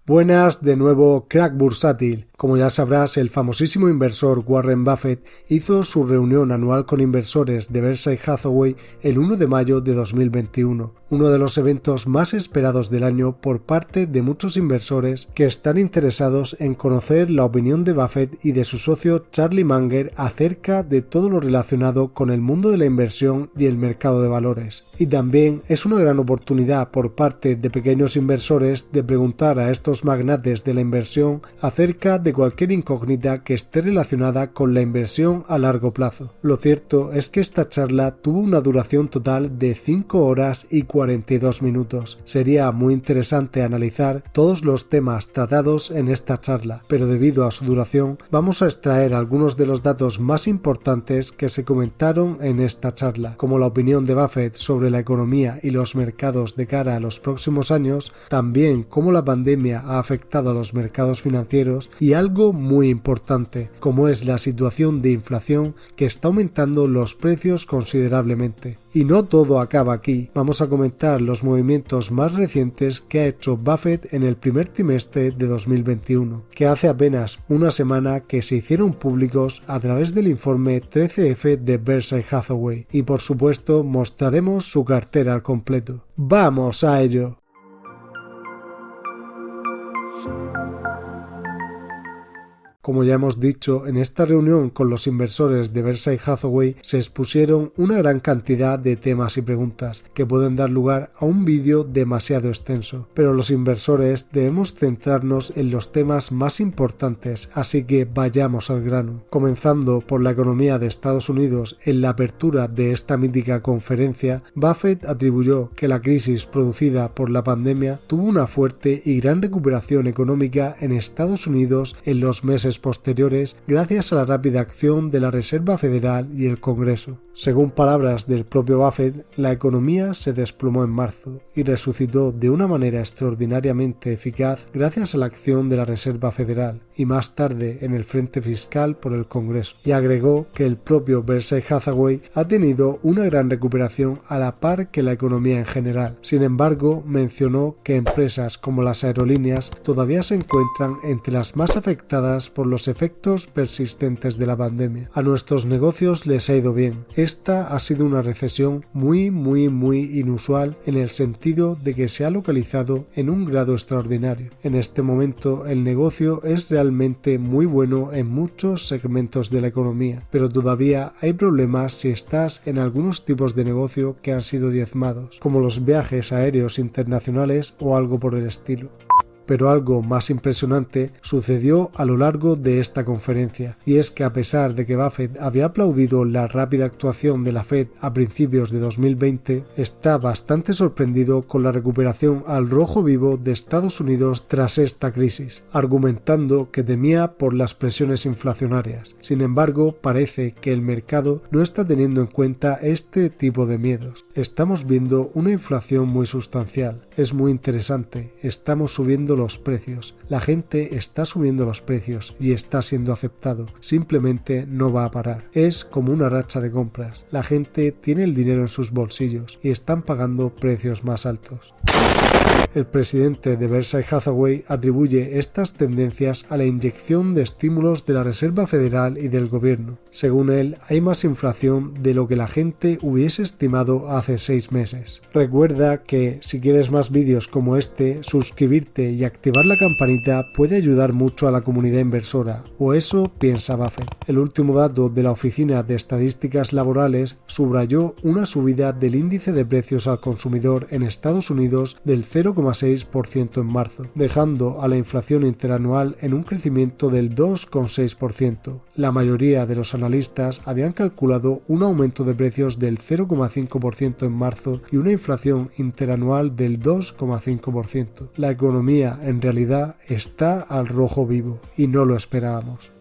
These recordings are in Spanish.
Buenas, de nuevo crack bursátil. Como ya sabrás, el famosísimo inversor Warren Buffett hizo su reunión anual con inversores de Berkshire Hathaway el 1 de mayo de 2021, uno de los eventos más esperados del año por parte de muchos inversores que están interesados en conocer la opinión de Buffett y de su socio Charlie Munger acerca de todo lo relacionado con el mundo de la inversión y el mercado de valores. Y también es una gran oportunidad por parte de pequeños inversores de preguntar a estos magnates de la inversión acerca de cualquier incógnita que esté relacionada con la inversión a largo plazo. Lo cierto es que esta charla tuvo una duración total de 5 horas y 42 minutos. Sería muy interesante analizar todos los temas tratados en esta charla, pero debido a su duración vamos a extraer algunos de los datos más importantes que se comentaron en esta charla, como la opinión de Buffett sobre la economía y los mercados de cara a los próximos años, también cómo la pandemia ha afectado a los mercados financieros y algo muy importante, como es la situación de inflación que está aumentando los precios considerablemente. Y no todo acaba aquí, vamos a comentar los movimientos más recientes que ha hecho Buffett en el primer trimestre de 2021, que hace apenas una semana que se hicieron públicos a través del informe 13F de Berkshire Hathaway, y por supuesto mostraremos su cartera al completo. ¡Vamos a ello! Como ya hemos dicho, en esta reunión con los inversores de Berkshire Hathaway se expusieron una gran cantidad de temas y preguntas que pueden dar lugar a un vídeo demasiado extenso, pero los inversores debemos centrarnos en los temas más importantes, así que vayamos al grano. Comenzando por la economía de Estados Unidos, en la apertura de esta mítica conferencia, Buffett atribuyó que la crisis producida por la pandemia tuvo una fuerte y gran recuperación económica en Estados Unidos en los meses posteriores gracias a la rápida acción de la Reserva Federal y el Congreso. Según palabras del propio Buffett, la economía se desplomó en marzo y resucitó de una manera extraordinariamente eficaz gracias a la acción de la Reserva Federal y más tarde en el frente fiscal por el Congreso. Y agregó que el propio Berkshire Hathaway ha tenido una gran recuperación a la par que la economía en general. Sin embargo, mencionó que empresas como las aerolíneas todavía se encuentran entre las más afectadas por los efectos persistentes de la pandemia. A nuestros negocios les ha ido bien. Esta ha sido una recesión muy inusual en el sentido de que se ha localizado en un grado extraordinario. En este momento el negocio es realmente muy bueno en muchos segmentos de la economía, pero todavía hay problemas si estás en algunos tipos de negocio que han sido diezmados, como los viajes aéreos internacionales o algo por el estilo. Pero algo más impresionante sucedió a lo largo de esta conferencia, y es que a pesar de que Buffett había aplaudido la rápida actuación de la Fed a principios de 2020, está bastante sorprendido con la recuperación al rojo vivo de Estados Unidos tras esta crisis, argumentando que temía por las presiones inflacionarias. Sin embargo, parece que el mercado no está teniendo en cuenta este tipo de miedos. Estamos viendo una inflación muy sustancial. Es muy interesante. Estamos subiendo los precios. La gente está subiendo los precios y está siendo aceptado. Simplemente no va a parar. Es como una racha de compras. La gente tiene el dinero en sus bolsillos y están pagando precios más altos. El presidente de Berkshire Hathaway atribuye estas tendencias a la inyección de estímulos de la Reserva Federal y del gobierno. Según él, hay más inflación de lo que la gente hubiese estimado hace 6 meses. Recuerda que, si quieres más vídeos como este, suscribirte y activar la campanita puede ayudar mucho a la comunidad inversora, o eso piensa Buffett. El último dato de la Oficina de Estadísticas Laborales subrayó una subida del índice de precios al consumidor en Estados Unidos del 0,6% en marzo, dejando a la inflación interanual en un crecimiento del 2,6%. La mayoría de los analistas habían calculado un aumento de precios del 0,5% en marzo y una inflación interanual del 2,5%. La economía en realidad está al rojo vivo y no lo esperábamos.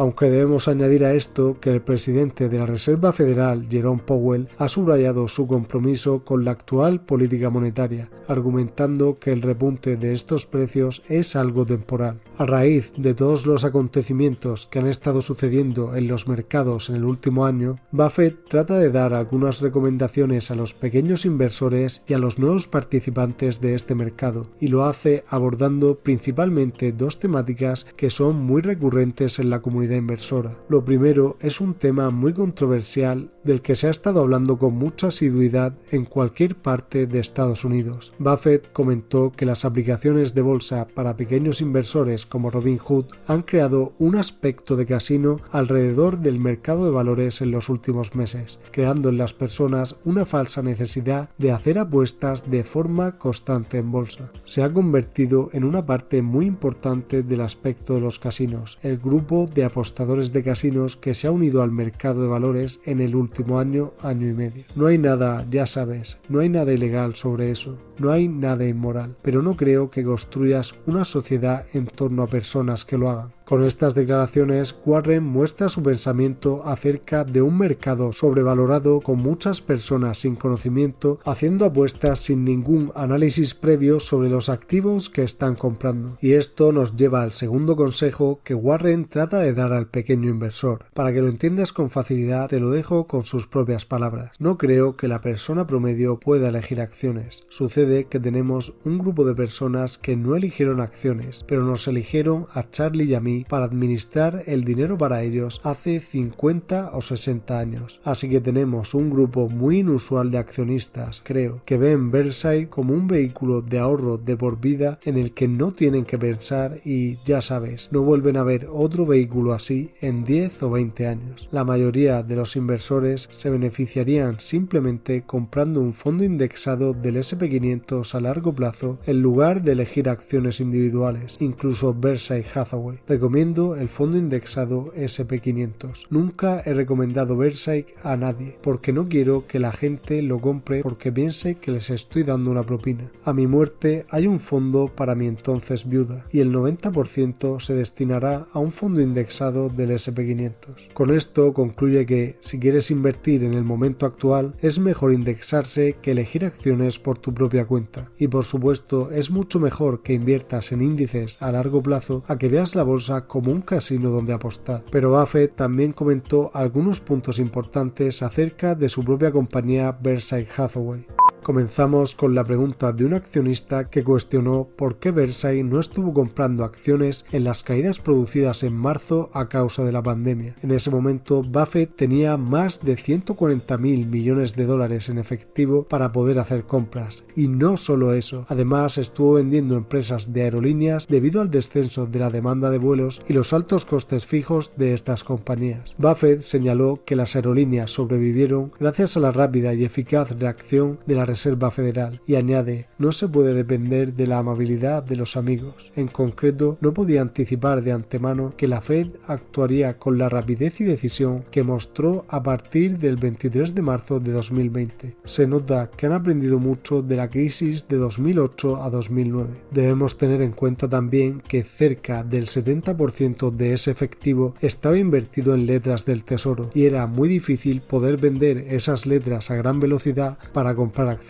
aunque debemos añadir a esto que el presidente de la Reserva Federal, Jerome Powell, ha subrayado su compromiso con la actual política monetaria, argumentando que el repunte de estos precios es algo temporal. A raíz de todos los acontecimientos que han estado sucediendo en los mercados en el último año, Buffett trata de dar algunas recomendaciones a los pequeños inversores y a los nuevos participantes de este mercado, y lo hace abordando principalmente dos temáticas que son muy recurrentes en la comunidad inversora. Lo primero es un tema muy controversial del que se ha estado hablando con mucha asiduidad en cualquier parte de Estados Unidos. Buffett comentó que las aplicaciones de bolsa para pequeños inversores como Robinhood han creado un aspecto de casino alrededor del mercado de valores en los últimos meses, creando en las personas una falsa necesidad de hacer apuestas de forma constante en bolsa. Se ha convertido en una parte muy importante del aspecto de los casinos, el grupo de apostadores de casinos que se ha unido al mercado de valores en el último año, año y medio. No hay nada, ya sabes, no hay nada ilegal sobre eso, no hay nada inmoral, pero no creo que construyas una sociedad en torno a personas que lo hagan. Con estas declaraciones, Warren muestra su pensamiento acerca de un mercado sobrevalorado con muchas personas sin conocimiento haciendo apuestas sin ningún análisis previo sobre los activos que están comprando. Y esto nos lleva al segundo consejo que Warren trata de dar al pequeño inversor. Para que lo entiendas con facilidad, te lo dejo con sus propias palabras. No creo que la persona promedio pueda elegir acciones. Sucede que tenemos un grupo de personas que no eligieron acciones, pero nos eligieron a Charlie y a mí para administrar el dinero para ellos hace 50 o 60 años. Así que tenemos un grupo muy inusual de accionistas, creo, que ven Berkshire como un vehículo de ahorro de por vida en el que no tienen que pensar y, ya sabes, no vuelven a ver otro vehículo así en 10 o 20 años. La mayoría de los inversores se beneficiarían simplemente comprando un fondo indexado del S&P 500 a largo plazo en lugar de elegir acciones individuales, incluso Berkshire Hathaway. Recomiendo el fondo indexado S&P 500. Nunca he recomendado Berkshire a nadie, porque no quiero que la gente lo compre porque piense que les estoy dando una propina. A mi muerte hay un fondo para mi entonces viuda, y el 90% se destinará a un fondo indexado del S&P 500. Con esto concluye que, si quieres invertir en el momento actual, es mejor indexarse que elegir acciones por tu propia cuenta. Y por supuesto, es mucho mejor que inviertas en índices a largo plazo a que veas la bolsa como un casino donde apostar. Pero Buffett también comentó algunos puntos importantes acerca de su propia compañía Berkshire Hathaway. Comenzamos con la pregunta de un accionista que cuestionó por qué Berkshire no estuvo comprando acciones en las caídas producidas en marzo a causa de la pandemia. En ese momento, Buffett tenía más de 140.000 millones de dólares en efectivo para poder hacer compras. Y no solo eso, además estuvo vendiendo empresas de aerolíneas debido al descenso de la demanda de vuelos y los altos costes fijos de estas compañías. Buffett señaló que las aerolíneas sobrevivieron gracias a la rápida y eficaz reacción de la Reserva Federal, y añade, no se puede depender de la amabilidad de los amigos. En concreto, no podía anticipar de antemano que la Fed actuaría con la rapidez y decisión que mostró a partir del 23 de marzo de 2020. Se nota que han aprendido mucho de la crisis de 2008 a 2009. Debemos tener en cuenta también que cerca del 70% de ese efectivo estaba invertido en letras del tesoro, y era muy difícil poder vender esas letras a gran velocidad para comprar acciones.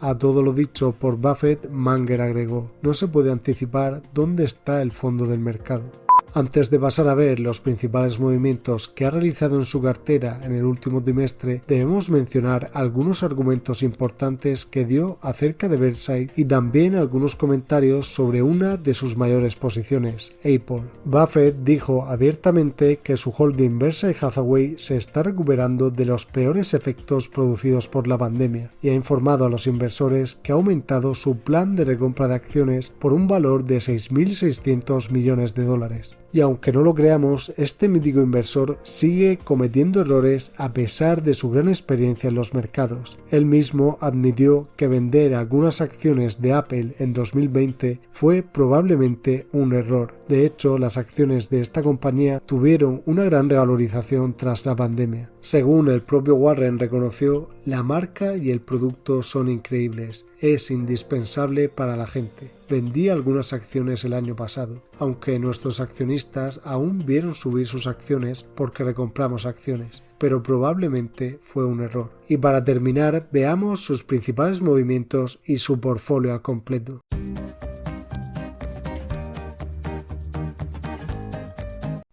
A todo lo dicho por Buffett, Munger agregó, no se puede anticipar dónde está el fondo del mercado. Antes de pasar a ver los principales movimientos que ha realizado en su cartera en el último trimestre, debemos mencionar algunos argumentos importantes que dio acerca de Berkshire y también algunos comentarios sobre una de sus mayores posiciones, Apple. Buffett dijo abiertamente que su holding Berkshire Hathaway se está recuperando de los peores efectos producidos por la pandemia y ha informado a los inversores que ha aumentado su plan de recompra de acciones por un valor de 6.600 millones de dólares. Y aunque no lo creamos, este mítico inversor sigue cometiendo errores a pesar de su gran experiencia en los mercados. Él mismo admitió que vender algunas acciones de Apple en 2020 fue probablemente un error. De hecho, las acciones de esta compañía tuvieron una gran revalorización tras la pandemia. Según el propio Warren reconoció, la marca y el producto son increíbles, es indispensable para la gente. vendí algunas acciones el año pasado, aunque nuestros accionistas aún vieron subir sus acciones porque recompramos acciones, pero probablemente fue un error. Y para terminar, veamos sus principales movimientos y su portfolio al completo.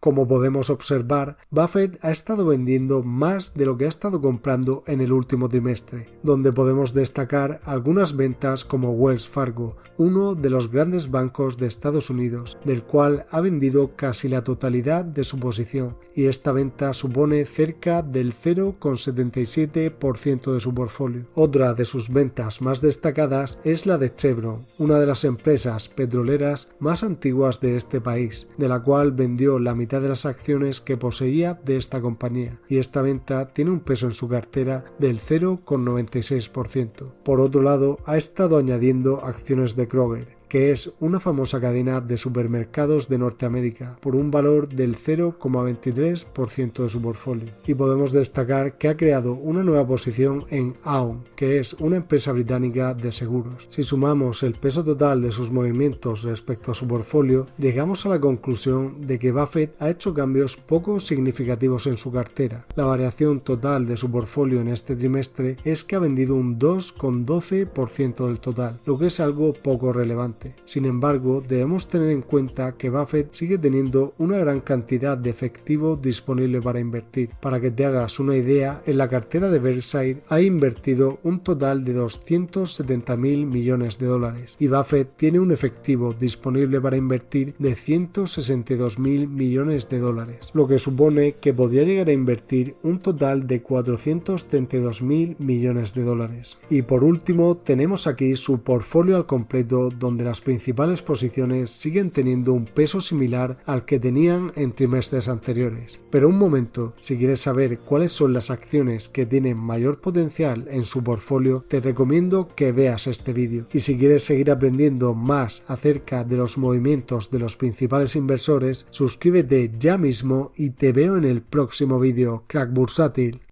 Como podemos observar, Buffett ha estado vendiendo más de lo que ha estado comprando en el último trimestre, donde podemos destacar algunas ventas como Wells Fargo, uno de los grandes bancos de Estados Unidos, del cual ha vendido casi la totalidad de su posición, y esta venta supone cerca del 0,77% de su portfolio. Otra de sus ventas más destacadas es la de Chevron, una de las empresas petroleras más antiguas de este país, de la cual vendió la mitad de las acciones que poseía de esta compañía, y esta venta tiene un peso en su cartera del 0,96%. Por otro lado, ha estado añadiendo acciones de Kroger, que es una famosa cadena de supermercados de Norteamérica, por un valor del 0,23% de su portfolio. Y podemos destacar que ha creado una nueva posición en Aon, que es una empresa británica de seguros. Si sumamos el peso total de sus movimientos respecto a su portfolio, llegamos a la conclusión de que Buffett ha hecho cambios poco significativos en su cartera. La variación total de su portfolio en este trimestre es que ha vendido un 2,12% del total, lo que es algo poco relevante. Sin embargo, debemos tener en cuenta que Buffett sigue teniendo una gran cantidad de efectivo disponible para invertir. Para que te hagas una idea, en la cartera de Berkshire ha invertido un total de 270.000 millones de dólares y Buffett tiene un efectivo disponible para invertir de 162.000 millones de dólares, lo que supone que podría llegar a invertir un total de 432.000 millones de dólares. Y por último, tenemos aquí su portfolio al completo, donde las principales posiciones siguen teniendo un peso similar al que tenían en trimestres anteriores. Pero un momento, si quieres saber cuáles son las acciones que tienen mayor potencial en su portfolio, te recomiendo que veas este vídeo. Y si quieres seguir aprendiendo más acerca de los movimientos de los principales inversores, suscríbete ya mismo y te veo en el próximo vídeo, crack bursátil.